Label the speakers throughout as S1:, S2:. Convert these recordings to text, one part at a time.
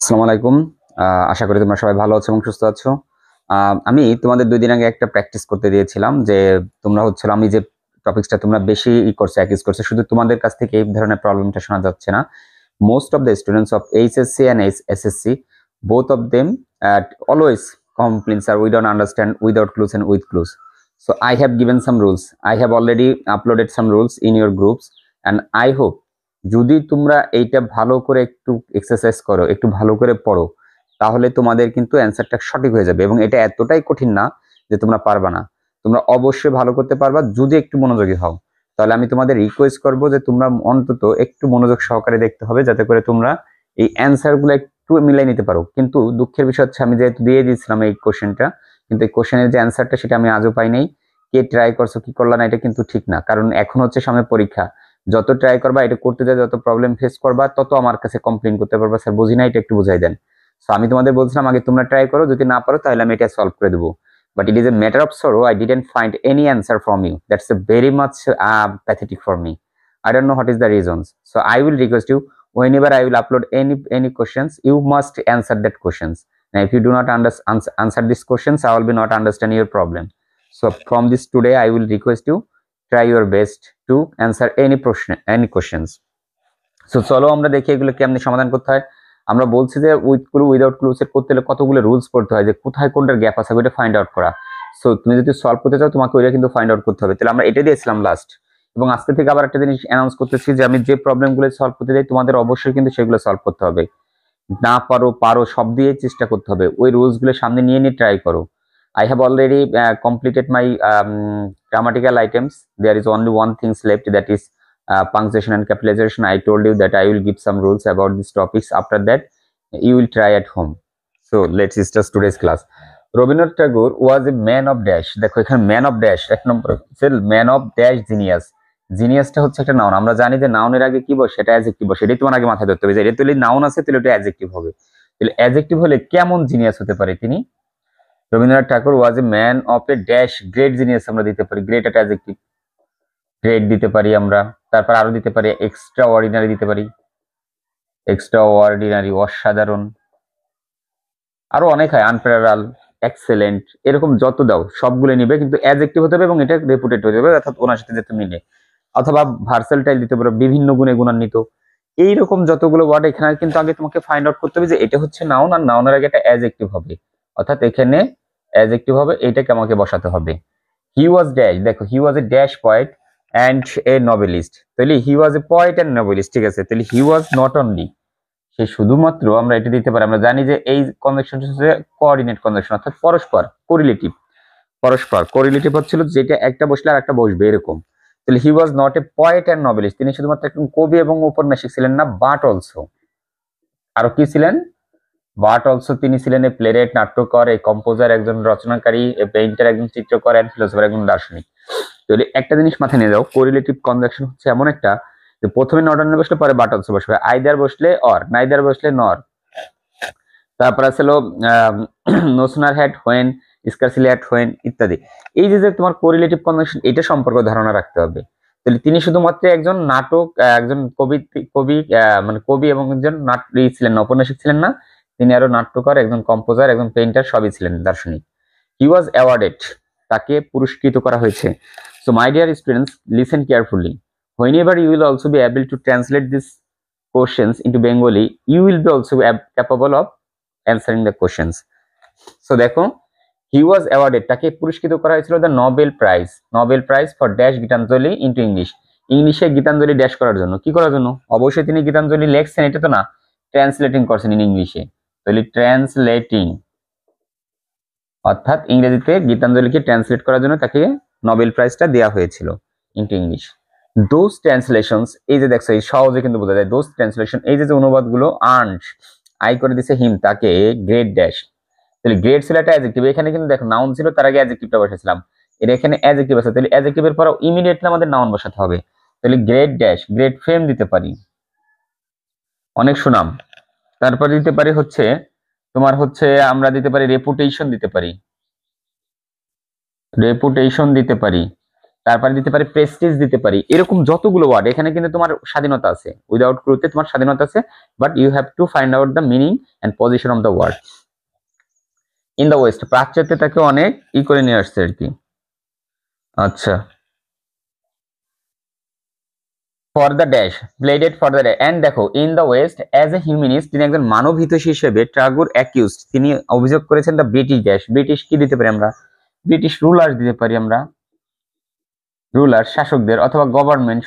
S1: আসসালামু আলাইকুম। আশা করি তোমরা সবাই ভালো আছো এবং সুস্থ আছো। আমি তোমাদের 2 দিন আগে একটা প্র্যাকটিস করতে দিয়েছিলাম যে তোমরা হচ্ছিল আমি যে টপিকসটা তোমরা বেশি করছো অ্যাকিউজ করছো, শুধু তোমাদের কাছ থেকে এই ধরনের প্রবলেমটা শোনা যাচ্ছে না। Most of the students of HSC and SSC, both of them always complaints are we don't understand without clues and with clues. So I have given some rules. I have already uploaded some rules in your groups, and I hope যদি তোমরা এইটা ভালো করে একটু exercise করো, একটু ভালো করে পড়ো, তাহলে তোমাদের কিন্তু অ্যান্সারটা সঠিক হয়ে যাবে। এবং এটা এতটাই কঠিন না যে তোমরা পারবা না, তোমরা অবশ্যই ভালো করতে পারবা যদি একটু মনোযোগী হও। তাহলে আমি তোমাদের রিকোয়েস্ট করব যে তোমরা অন্তত একটু মনোযোগ সহকারে দেখতে হবে, যাতে করে তোমরা এই অ্যান্সারগুলো একটু মিলাই নিতে পারো। কিন্তু দুঃখের বিষয় হচ্ছে আমি যেহেতু দিয়ে দিয়েছিলাম এই কোশ্চেনটা, কিন্তু এই কোশ্চেনের যে অ্যান্সারটা সেটা আমি আজও পাই নাই। কে ট্রাই করছো কি করলা না এটা কিন্তু ঠিক না, কারণ এখন হচ্ছে সামনে পরীক্ষা। যত ট্রাই করবা এটা করতে যায়, যত প্রবলেম ফেস করবা তত আমার কাছে কমপ্লেন করতে পারবা, স্যার বুঝি না, এটা একটু বুঝাই দেন। সো আমি তোমাদের বলছিলাম আগে তোমরা ট্রাই করো, যদি না পারো তাহলে আমি এটা সলভ করে দেবো। But it is a matter of sorrow, I didn't find any answer from you. That's a very much pathetic for me. I don't know what is the reasons. So I will request you, whenever I will upload any questions, you must answer that questions. And if you do not answer these questions, I will be not understand your problem. So from this today, I will request you, try your best to answer any questions. So চলো আমরা দেখি এগুলো কেমনে সমাধান করতে হয়। আমরা বলছি যে with clue without clue set করতে হলে কতগুলো রুলস পড়তে হয়, যে কোথায় কোনটার গ্যাপ আছে ওইটা ফাইন্ড আউট করা। সো তুমি যদি সলভ করতে চাও তোমাকে ওইটা কিন্তু ফাইন্ড আউট করতে হবে। তাহলে আমরা এটা দিয়েছিলাম লাস্ট, এবং আজকে থেকে আবার একটা জিনিস অ্যানাউন্স করতেছি যে আমি যে প্রবলেমগুলো সলভ করতে যাই তোমাদের অবশ্যই কিন্তু সেগুলো সলভ করতে হবে। না পারো পারো সব দিয়ে চেষ্টা করতে হবে, ওই রুলস গুলো সামনে নিয়ে নিয়ে ট্রাই করো। I have already completed my grammatical items. There is only one thing left, that is punctuation and capitalization. I told you that I will give some rules about these topics. After that, you will try at home. So let's start today's class. Rabindranath Tagore was a man of dash. দেখো এখানে man of dash এক নম্বর, man of dash genius. জিনিয়াসটা হচ্ছে একটা noun. আমরা জানি যে নাউনের আগে কি বসে, সেটা অ্যাডজেক্টিভ বসে। এটাই তোমার আগে মাথায় ধরতে হবে যে এটা তুই নাউন আছে তাহলে এটা অ্যাডজেক্টিভ হবে। তাহলে অ্যাডজেক্টিভ হলে কেমন জিনিয়াস হতে পারে তিনি? Rabindranath Thakur was a man of a dash great genius. আমরা দিতে পারি গ্রেট একটা অ্যাডজেক্টিভ, গ্রেট দিতে পারি আমরা। তারপর আরো দিতে পারি এক্সট্রা অর্ডিনারি দিতে পারি, এক্সট্রা অর্ডিনারি অসাধারণ, আরো অনেক হয়, আনপ্যারাল, এক্সেলেন্ট, এরকম যত দাও সবগুলো নিবে, কিন্তু অ্যাডজেক্টিভ হতে হবে এবং এটা রেপুটেড হতে হবে, অর্থাৎ ওনার সাথে যেতে মিলে। অথবা ভার্সেলটাইল দিতে পারো, বিভিন্ন গুণে গুণান্বিত। এইরকম যতগুলো ওয়ার্ড এখানে কিন্তু আগে তোমাকে ফাইন্ড আউট করতে হবে যে এটা হচ্ছে নাউন, আর নাউনের আগে একটা অ্যাডজেক্টিভ হবে, অর্থাৎ এখানে অ্যাডজেক্টিভ হবে, এইটাকে আমাকে বসাতে হবে। হি ওয়াজ ড্যাশ, দেখো he was a dash poet and a novelist. তাহলে he was a poet and novelist, ঠিক আছে। তাহলে হি ওয়াজ নট অনলি, সে শুধুমাত্র, আমরা এটা দিতে পারি। আমরা জানি যে এই কনজাংশনটা হচ্ছে কোঅর্ডিনেট কনজাংশন, অর্থাৎ পরস্পর কোরিলেটিভ। পরস্পর কোরিলেটিভ হচ্ছিল যেটা একটা বসলে আর একটা বসবে এরকম। তাহলে he was not a poet and novelist, তিনি শুধুমাত্র একজন কবি এবং উপন্যাসিক ছিলেন না, বাট অলসো, আরো কি ছিলেন, বাট অলসো তিনি ছিলেন এ প্লেরাইট, নাট্যকার, এ কম্পোজার, একজন রচনাকারী, এ পেইন্টার, একজন চিত্রকর, এন্ড ফিলোসফার, একজন দার্শনিক। তাহলে একটা জিনিস মাথায় নিয়ে যাও, কোরিলেটিভ কনজাংশন হচ্ছে এমন একটা যে প্রথমে নট অনলি বসলে পরে বাট অলসো বসবে, আইদার বসলে অর, নাইদার বসলে নর। তারপর আসলো no sooner had when, scarcely had when ইত্যাদি। এই যে তোমার কোরিলেটিভ কনজাংশন, এটা সম্পর্কে ধারণা রাখতে হবে। তাহলে তিনি শুধুমাত্র একজন নাটক, একজন কবি, কবি মানে কবি এবং একজন ছিলেন না, ঔপন্যাসিক ছিলেন না, তিনি আরো নাট্যকার, একজন কম্পোজার, একজন পেইন্টার, সবই ছিলেন, দার্শনিক। হি ওয়াজ অ্যাওয়ার্ডেড, তাকে পুরস্কৃত করা হয়েছে। So my dear students, listen carefully. whenever you will also be able to translate these questions into Bengali, you will be also capable of answering the questions. So দেখো, he was awarded, তাকে পুরস্কৃত করা হয়েছিল the Nobel prize, Nobel prize for dash Gitanjali into English. ইংলিশে Gitanjali dash করার জন্য, কি করার জন্য? অবশ্যই তিনি গীতাঞ্জলি লেখছেন এটা তো না, ট্রান্সলেটিং করছেন ইন ইংলিশে। তাহলে ট্রান্সলেটিং, অর্থাৎ ইংরেজিতে গীতাঞ্জলিকে ট্রান্সলেট করার জন্য তাকে নোবেল প্রাইজটা দেওয়া হয়েছিল ইনটু ইংলিশ। দোজ ট্রান্সলেশনস, এই যে দেখছো এই সহজে কিন্তু বোঝা যায়, দোজ ট্রান্সলেশন, এই যে অনুবাদগুলো, আর্নড, আই করে দিছে হিম, তাকে গ্রেট ড্যাশ। তাহলে গ্রেট ছিল একটা অ্যাডজেক্টিভ, এখানে কিন্তু দেখো নাউন ছিল, তার আগে অ্যাডজেক্টিভটা বসাইছিলাম, এর এখানে অ্যাডজেক্টিভ আছে, তাহলে অ্যাডজেক্টিভের পর ইমিডিয়েটলি আমাদের নাউন বসাতে হবে। তাহলে গ্রেট ড্যাশ, গ্রেট ফেম দিতে পারি, অনেক সুনাম। তারপরে দিতে পারি হচ্ছে তোমার হচ্ছে আমরা দিতে পারি রেপুটেশন দিতে পারি, রেপুটেশন দিতে পারি। তারপরে দিতে পারি প্রেস্টিজ দিতে পারি, এরকম যতগুলো ওয়ার্ড এখানে কিন্তু তোমার স্বাধীনতা আছে, উইদাউট ক্লুতে তোমার স্বাধীনতা আছে, but you have to find out the meaning and position of the word. In the West, প্রাচ্যতে তাকে অনেক করে নিয়ে আসছে আর কি। আচ্ছা, for the dash bladed for the dash and দেখো in the West as a humanist, তিনি একজন মানব হিতৈষী হিসেবে ট্রাগোর অ্যাকিউজড, তিনি অভিযোগ করেছেন দ্য ব্রিটিশ ড্যাশ, ব্রিটিশ কি দিতে পারি আমরা, ব্রিটিশ রুলার দিতে পারি আমরা, রুলার শাসকদের, অথবা গভর্নমেন্ট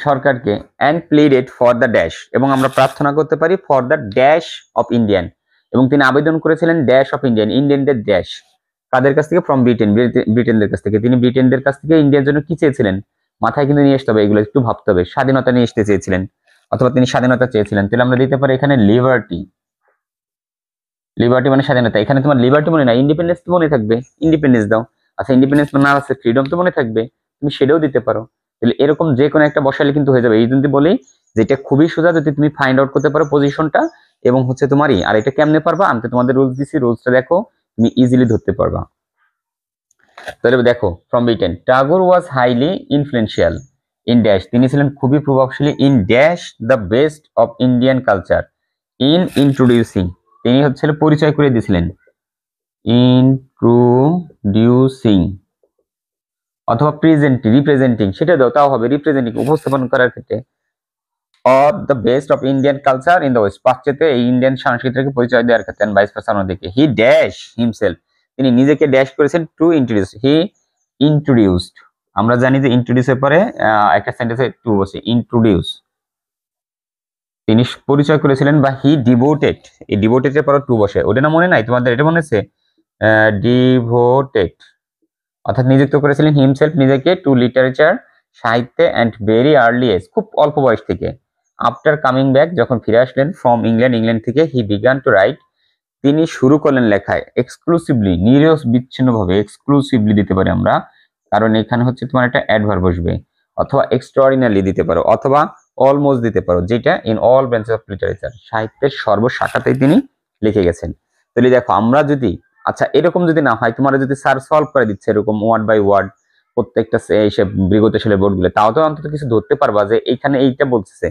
S1: সরকারকে, and pleaded for the dash, এবং আমরা প্রার্থনা করতে পারি for the dash of Indian, এবং তিনি আবেদন করেছিলেন ড্যাশ অফ ইন্ডিয়ান, ইন্ডিয়ানদের ড্যাশ, কাদের কাছ থেকে, ফ্রম ব্রিটেন, ব্রিটেনদের কাছ থেকে। তিনি ব্রিটেনদের কাছ থেকে ইন্ডিয়ার জন্য কি চেয়েছিলেন, মাথায় কিন্তু নিয়ে আসতে হবে, এগুলো একটু ভাবতে হবে, স্বাধীনতা নিয়ে আসতে চেয়েছিলেন, অথবা তিনি স্বাধীনতা চেয়েছিলেন, তাহলে আমরা দিতে পারি এখানে লিবার্টি, লিবার্টি মানে স্বাধীনতা, এখানে তোমার লিবার্টি মনে না, ইন্ডিপেন্ডেন্স তো মনে থাকবে, ইন্ডিপেন্ডেন্স দাও। আচ্ছা, ইন্ডিপেন্ডেন্স মানে না আছে ফ্রিডম তো মনে থাকবে, তুমি সেটাও দিতে পারো। তাহলে এরকম যে কোনো একটা বসালে কিন্তু হয়ে যাবে। এই যদি বলি যেটা খুবই সোজা, যদি তুমি ফাইন্ড আউট করতে পারো পজিশনটা এবং হচ্ছে তোমারই, আর এটা কেমনে পারবা, আমি তো তোমাদের রুলস দিছি, রুলসটা দেখো তুমি ইজিলি ধরতে পারবা। তাহলে দেখো, from Britain, Tagore was highly influential in dash, তিনি ছিলেন খুবই প্রভাবশালী, in dash the best of Indian culture, in introducing, তিনি হচ্ছে পরিচয় করে দিয়েছিলেন, ইন্ট্রোডিউসিং, অথবা রিপ্রেজেন্টিং, সেটা দাও তাও হবে, রিপ্রেজেন্টিং উপস্থাপন করার ক্ষেত্রে, of the best of Indian culture in the West, পাশ্চাত্যে এই ইন্ডিয়ান সংস্কৃতিকে পরিচয় দেওয়ার ক্ষেত্রে, ভাইস ভার্সা অন্যদিকে, হি ড্যাশ হিমসেলফ, তিনি নিজেকে ড্যাশ করেছেন, টু ইন্ট্রোডিউস, হি ইন্ট্রোডিউসড, আমরা জানি যে ইন্ট্রোডিউসের পরে একটা সেন্টেন্সে টু বসে, ইন্ট্রোডিউস, তিনি পরিচয় করেছিলেন, বা হি ডিভোটেড, এই ডিভোটেডের পরে টু বসে, ওটা না মনে নাই তোমাদের, এটা মনে আছে, ডিভোটেড, অর্থাৎ নিযুক্ত করেছিলেন হিমসেলফ, নিজেকে, টু লিটারেচার, সাহিত্যে, অ্যান্ড ভেরি আর্লি এজ, খুব অল্প বয়স থেকে, আফটার কামিং ব্যাক, যখন ফিরে আসলেন, ফ্রম ইংল্যান্ড, ইংল্যান্ড থেকে, হি বিগান টু রাইট, তিনি শুরু করলেন লেখায়, এক্সক্লুসিভলি, নিরবিচ্ছিন্নভাবে, এক্সক্লুসিভলি দিতে পারি আমরা, কারণ এখানে হচ্ছে তোমার একটা অ্যাডভার্ব বসবে, অথবা এক্সট্রাঅর্ডিনারি দিতে পারো, অথবা অলমোস্ট দিতে পারো, যেটা in all branches of literature, সাহিত্যের সর্বশাখাতেই তিনি লিখে গেছেন। তাহলে দেখো আমরা যদি, আচ্ছা এরকম যদি না হয়, তোমার যদি স্যার সলভ করে দিচ্ছে এরকম ওয়ার্ড বাই ওয়ার্ড প্রত্যেকটা বিগত সালের বোর্ডগুলো, তাও তো অন্তত কিছু ধরতে পারবা যে এইখানে এইটা বলতেছে।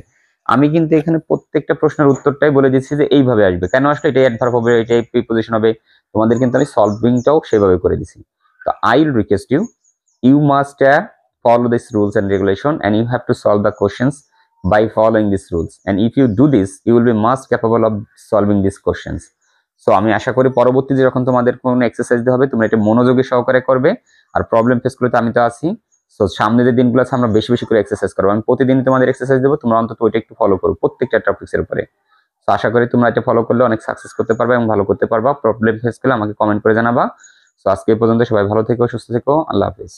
S1: আমি কিন্তু এখানে প্রত্যেকটা প্রশ্নের উত্তরটাই বলে দিচ্ছি যে এইভাবে আসবে, কেন আসলে এটাই অ্যাডভার্ব হবে, এটাই প্রিপোজিশন হবে, তোমাদের কিন্তু আমি সলভিংটাও সেভাবে করে দিছি। তো I will request you, you must follow these rules and regulation, and you have to solve the questions by following these rules, and if you do this you will be much capable of solving these questions. So আমি আশা করি পরবর্তীতে যখন তোমাদের কোনো exercise দেওয়া হবে তোমরা এটা মনোযোগী সহকারে করবে, আর প্রবলেম ফেস করলে তো আমি তো আছি। সো সামনে যে দিনগুলো আছে আমরা বেশি বেশি করে এক্সারসাইজ করবো, আমি প্রতিদিন তোমাদের এক্সারসাইজ দেবো, তোমরা অন্তত ওইটা একটু ফলো করো প্রত্যেকটা টপিক্সের উপরে। তো আশা করি তোমরা এটা ফলো করলে অনেক সাকসেস করতে পারবে এবং ভালো করতে পারবা। প্রবলেম ফেস করলে আমাকে কমেন্ট করে জানাবা। সো আজকে এই পর্যন্ত, সবাই ভালো থেকো, সুস্থ থেকো, আল্লাহ হাফিজ।